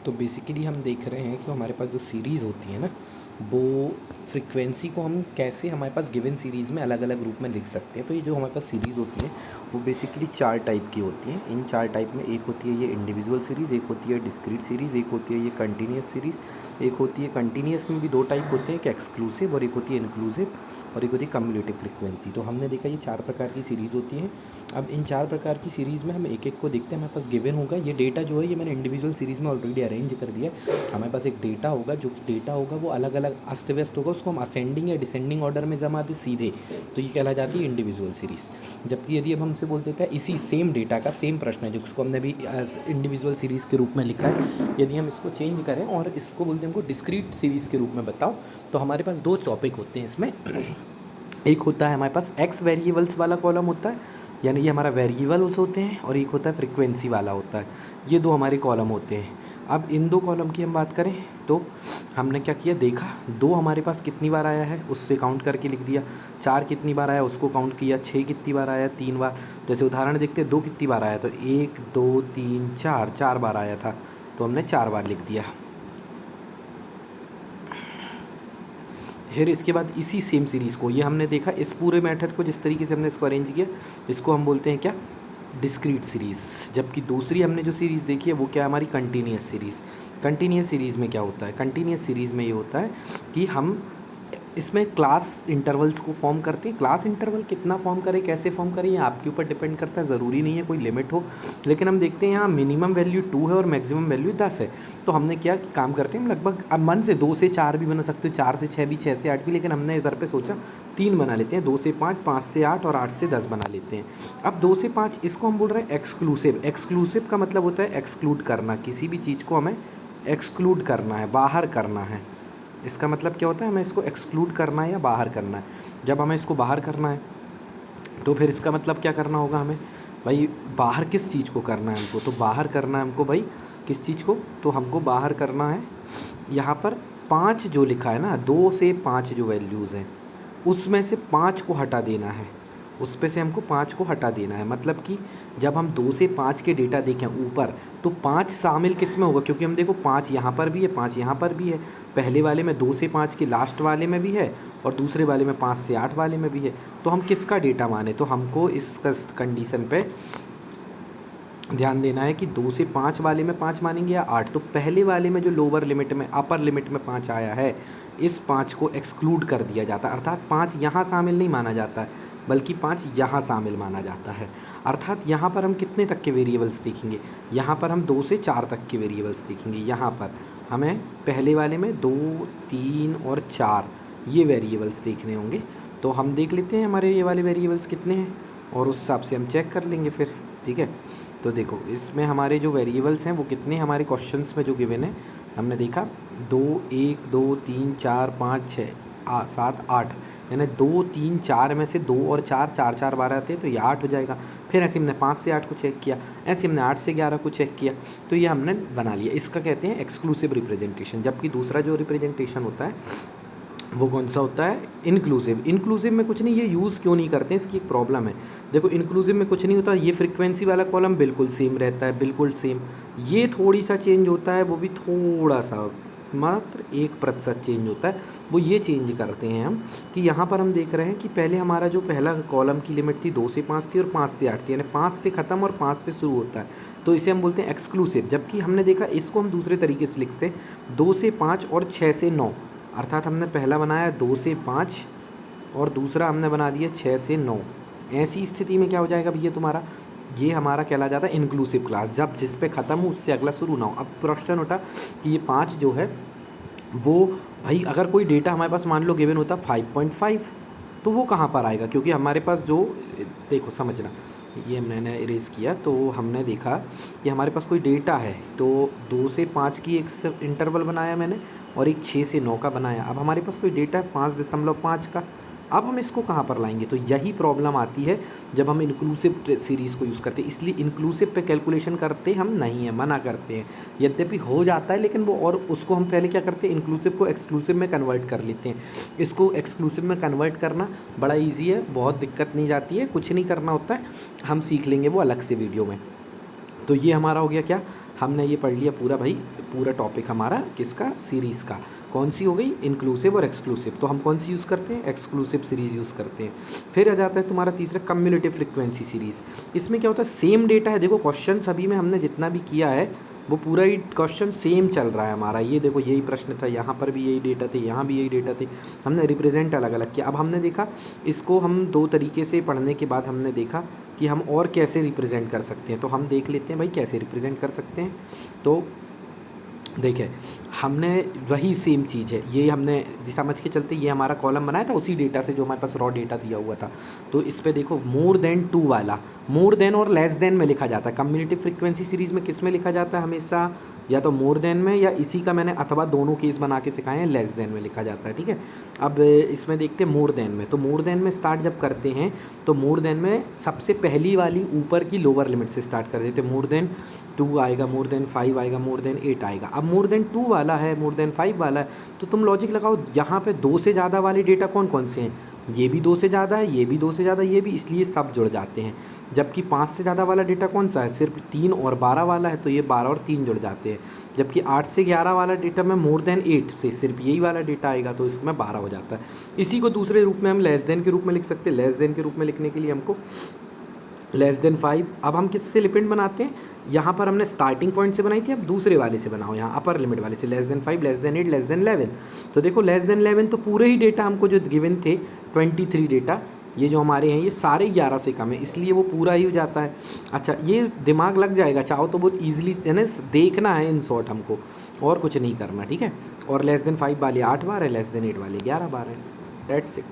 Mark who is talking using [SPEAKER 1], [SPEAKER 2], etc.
[SPEAKER 1] तो बेसिकली हम देख रहे हैं कि हमारे पास जो सीरीज़ होती है ना, वो फ्रीक्वेंसी को हम कैसे हमारे पास गिवन सीरीज़ में अलग अलग रूप में लिख सकते हैं। तो ये जो हमारे पास सीरीज़ होती है वो बेसिकली 4 टाइप की होती हैं। इन 4 टाइप में एक होती है ये इंडिविजुअल सीरीज़, एक होती है डिस्क्रीट सीरीज़, एक होती है ये कंटिन्यूस सीरीज़, एक होती है कंटिन्यूस में भी 2 टाइप होते हैं, एक एक्सक्लूसिव और एक होती है इंक्लूसिव, और एक होती है कम्युलेटिव फ्रीक्वेंसी। तो हमने देखा ये 4 प्रकार की सीरीज़ होती हैं। अब इन 4 प्रकार की सीरीज़ में हम एक एक को देखते हैं। हमारे पास गिवन होगा ये डेटा जो है, ये मैंने इंडिविजुअल सीरीज़ में ऑलरेडी अरेंज कर दिया है। हमारे पास एक डेटा होगा, जो डेटा होगा वो अलग अलग अस्त व्यस्त होगा, उसको हम असेंडिंग या डिसेंडिंग ऑर्डर में जमा दें सीधे, तो ये कहला जाती है इंडिविजुअल सीरीज़। जबकि यदि अब हमसे बोल देता है इसी सेम डेटा का सेम प्रश्न है जिसको हमने अभी इंडिविजुअल सीरीज़ के रूप में लिखा है, यदि हम इसको चेंज करें और इसको बोलते हैं हमको डिस्क्रीट सीरीज़ के रूप में बताओ, तो हमारे पास 2 टॉपिक होते हैं इसमें। एक होता है हमारे पास एक्स वेरिएबल्स वाला कॉलम होता है, यानी ये हमारा वेरिएबल्स होते हैं, और एक होता है फ्रीक्वेंसी वाला होता है। ये 2 हमारे कॉलम होते हैं। अब इन 2 कॉलम की हम बात करें तो हमने क्या किया, देखा 2 हमारे पास कितनी बार आया है उससे काउंट करके लिख दिया, 4 कितनी बार आया उसको काउंट किया, 6 कितनी बार आया 3 बार। जैसे उदाहरण देखते हैं 2 कितनी बार आया, तो 1 2 3 4 4 बार आया था, तो हमने 4 बार लिख दिया। फिर इसके बाद इसी सेम सीरीज़ को, ये हमने देखा इस पूरे मेथड को जिस तरीके से हमने इसको अरेंज किया, इसको हम बोलते हैं क्या, डिस्क्रीट सीरीज़। जबकि दूसरी हमने जो सीरीज़ देखी है वो क्या है, हमारी कंटिन्यूस सीरीज़। कंटिन्यूस सीरीज़ में क्या होता है, कंटिन्यूस सीरीज़ में ये होता है कि हम इसमें क्लास इंटरवल्स को फॉर्म करते हैं। क्लास इंटरवल कितना फॉर्म करें, कैसे फॉर्म करें, ये आपके ऊपर डिपेंड करता है, ज़रूरी नहीं है कोई लिमिट हो। लेकिन हम देखते हैं यहाँ मिनिमम वैल्यू 2 है और मैक्सिमम वैल्यू 10 है। तो हमने क्या काम करते हैं, हम लगभग अब मन से 2 से 4 भी बना सकते हो, 4 से 6 भी, 6 से 8 भी, लेकिन हमने इधर पे सोचा 3 बना लेते हैं, 2 से 5, 5 से 8 और 8 से 10 बना लेते हैं। अब 2 से 5 इसको हम बोल रहे हैं एक्सक्लूसिव। एक्सक्लूसिव का मतलब होता है एक्सक्लूड करना, किसी भी चीज़ को हमें एक्सक्लूड करना है, बाहर करना है। इसका मतलब क्या होता है, हमें इसको एक्सक्लूड करना है या बाहर करना है। जब हमें इसको बाहर करना है तो फिर इसका मतलब क्या करना होगा हमें, भाई बाहर किस चीज़ को करना है हमको, तो बाहर करना है हमको भाई किस चीज़ को, तो हमको बाहर करना है यहाँ पर 5 जो लिखा है ना, 2 से 5 जो वैल्यूज़ हैं उसमें से 5 को हटा देना है, उस पे से हमको 5 को हटा देना है। मतलब कि जब हम 2 से 5 के डेटा देखें ऊपर, तो 5 शामिल किस में होगा, क्योंकि हम देखो 5 यहाँ पर भी है, 5 यहाँ पर भी है, पहले वाले में 2 से 5 के लास्ट वाले में भी है और दूसरे वाले में 5 से 8 वाले में भी है। तो हम किसका डेटा माने, तो हमको इस कंडीशन पे ध्यान देना है कि 2 से 5 वाले में 5 मानेंगे या 8। तो पहले वाले में जो लोअर लिमिट में अपर लिमिट में 5 आया है, इस 5 को एक्सक्लूड कर दिया जाता है, अर्थात 5 यहाँ शामिल नहीं माना जाता है, बल्कि 5 यहाँ शामिल माना जाता है। अर्थात यहाँ पर हम कितने तक के वेरिएबल्स देखेंगे, यहाँ पर हम 2 से 4 तक के वेरिएबल्स देखेंगे। यहाँ पर हमें पहले वाले में 2 3 और 4 ये वेरिएबल्स देखने होंगे। तो हम देख लेते हैं हमारे ये वाले वेरिएबल्स कितने हैं और उस हिसाब से हम चेक कर लेंगे फिर, ठीक है। तो देखो इसमें हमारे जो वेरिएबल्स हैं वो कितने हमारे क्वेश्चंस में जो गिवन है, हमने देखा 2 1 2 3 4 5 6 7 8, यानी 2 3 4 में से 2 और 4 4 4 बार आते हैं, तो ये 8 हो जाएगा। फिर ऐसे हमने 5 से 8 को चेक किया, ऐसे हमने 8 से 11 को चेक किया, तो ये हमने बना लिया। इसका कहते हैं एक्सक्लूसिव रिप्रेजेंटेशन। जबकि दूसरा जो रिप्रेजेंटेशन होता है वो कौन सा होता है, इंक्लूसिव। इंक्लूसिव में कुछ नहीं, ये यूज़ क्यों नहीं करते हैं इसकी एक प्रॉब्लम है। देखो इंक्लूसिव में कुछ नहीं होता, ये फ्रीक्वेंसी वाला कॉलम बिल्कुल सेम रहता है, बिल्कुल सेम। ये थोड़ी सा चेंज होता है, वो भी थोड़ा सा, मात्र 1% चेंज होता है। वो ये चेंज करते हैं हम कि यहाँ पर हम देख रहे हैं कि पहले हमारा जो पहला कॉलम की लिमिट थी 2 से 5 थी और 5 से 8 थी, यानी 5 से ख़त्म और 5 से शुरू होता है, तो इसे हम बोलते हैं एक्सक्लूसिव। जबकि हमने देखा इसको हम दूसरे तरीके से लिखते हैं 2 से 5 और 6 से 9, अर्थात हमने पहला बनाया 2 से 5 और दूसरा हमने बना दिया 6 से 9। ऐसी स्थिति में क्या हो जाएगा भैया तुम्हारा, ये हमारा कहला जाता है इंक्लूसिव क्लास, जब जिस पे ख़त्म हो उससे अगला शुरू ना हो। अब प्रश्न उठा कि ये 5 जो है वो, भाई अगर कोई डेटा हमारे पास मान लो गिवन होता 5.5, तो वो कहाँ पर आएगा, क्योंकि हमारे पास जो, देखो समझना, ये मैंने इरेज किया तो हमने देखा कि हमारे पास कोई डेटा है, तो 2 से 5 की एक इंटरवल बनाया मैंने और एक 6 से 9 का बनाया। अब हमारे पास कोई डेटा है 5.5 का, अब हम इसको कहाँ पर लाएंगे, तो यही प्रॉब्लम आती है जब हम इंक्लूसिव सीरीज़ को यूज़ करते हैं। इसलिए इंक्लूसिव पे कैलकुलेशन करते हम नहीं हैं, मना करते हैं। यद्यपि हो जाता है लेकिन वो, और उसको हम पहले क्या करते हैं, इंक्लूसिव को एक्सक्लूसिव में कन्वर्ट कर लेते हैं। इसको एक्सक्लूसिव में कन्वर्ट करना बड़ा ईजी है, बहुत दिक्कत नहीं जाती है, कुछ नहीं करना होता है, हम सीख लेंगे वो अलग से वीडियो में। तो ये हमारा हो गया क्या, हमने ये पढ़ लिया पूरा भाई, पूरा टॉपिक हमारा किसका, सीरीज़ का। कौन सी हो गई, इंक्लूसिव और एक्सक्लूसिव। तो हम कौन सी यूज़ करते हैं, एक्सक्लूसिव सीरीज़ यूज़ करते हैं। फिर आ जाता है तुम्हारा तीसरा कम्युलेटिव फ्रीक्वेंसी सीरीज़। इसमें क्या होता है, सेम डेटा है। देखो क्वेश्चन सभी में हमने जितना भी किया है वो पूरा ही क्वेश्चन सेम चल रहा है हमारा। ये देखो यही प्रश्न था, यहाँ पर भी यही डेटा थे, यहाँ भी यही डेटा थे, हमने रिप्रेजेंट अलग अलग किया। अब हमने देखा इसको हम दो तरीके से पढ़ने के बाद हमने देखा कि हम और कैसे रिप्रेजेंट कर सकते हैं। तो हम देख लेते हैं भाई कैसे रिप्रेजेंट कर सकते हैं। तो देखिए हमने वही सेम चीज़ है, ये हमने समझ के चलते ये हमारा कॉलम बनाया था उसी डेटा से जो हमारे पास रॉ डेटा दिया हुआ था। तो इस पे देखो मोर देन 2 वाला, मोर देन और लेस देन में लिखा जाता है। कम्युलेटिव फ्रीक्वेंसी सीरीज़ में किस में लिखा जाता है हमेशा, या तो मोर देन में, या इसी का मैंने अथवा दोनों केस बना के सिखाए हैं, लेस देन में लिखा जाता है। ठीक है, अब इसमें देखते हैं मोर देन में। तो मोर देन में स्टार्ट जब करते हैं तो मोर देन में सबसे पहली वाली ऊपर की लोअर लिमिट से स्टार्ट कर देते हैं। मोर देन 2 आएगा, मोर देन 5 आएगा, मोर देन 8 आएगा। अब मोर देन 2 वाला है, मोर देन 5 वाला है, तो तुम लॉजिक लगाओ यहाँ पे 2 से ज़्यादा वाले डेटा कौन कौन से हैं, ये भी 2 से ज़्यादा है, ये भी 2 से ज़्यादा, ये भी, इसलिए सब जुड़ जाते हैं। जबकि 5 से ज़्यादा वाला डेटा कौन सा है, सिर्फ 3 और 12 वाला है, तो ये 12 और 3 जुड़ जाते हैं। जबकि 8 से 11 वाला डेटा में मोर देन 8 से सिर्फ यही वाला डेटा आएगा, तो इसमें 12 हो जाता है। इसी को दूसरे रूप में हम लेस देन के रूप में लिख सकते हैं। लेस देन के रूप में लिखने के लिए हमको लेस देन 5, अब हम किससे लिमिट बनाते हैं, यहाँ पर हमने स्टार्टिंग पॉइंट से बनाई थी, अब दूसरे वाले से बनाओ, यहाँ अपर लिमिट वाले से, less than 5, less than 8, less than 11। तो देखो लेस देन 11 तो पूरे ही डेटा हमको जो गिवन थे 23 डेटा, ये जो हमारे हैं ये सारे 11 से कम है, इसलिए वो पूरा ही हो जाता है। अच्छा, ये दिमाग लग जाएगा, चाहो तो बहुत ईजिली है ना, देखना है इन शॉर्ट हमको, और कुछ नहीं करना। ठीक है, और लेस देन 5 वाले 8 बार है, लेस देन 8 वाले 11 बार है। That's it.